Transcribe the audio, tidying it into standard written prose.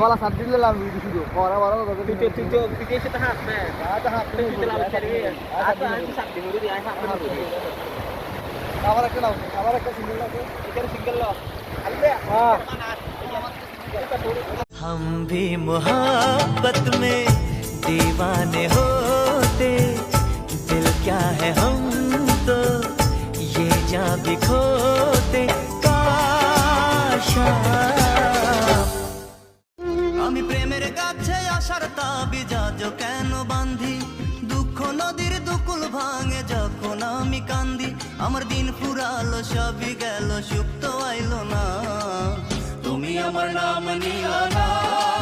gala sabdi le lam video video kora kora to Video kita hat nah. ada hat Kita lalu cari. Atau nanti sabdi dulu di ayah sabdi dulu. abar ekta single la Ikan single lo. ha हम भी मोहब्बत में दीवाने होते दिल क्या है हम तो ये जान भी खोते काश আমি প্রেমের কাছে আসার তাবি যাজো কেন বাঁধি দুঃখ নদীর দুকুল ভাঙে যখন আমি কান্দি আমার দিন ফুরালো সবই গেল সুখ তো আইলো না তুমি আমার নাম নিও না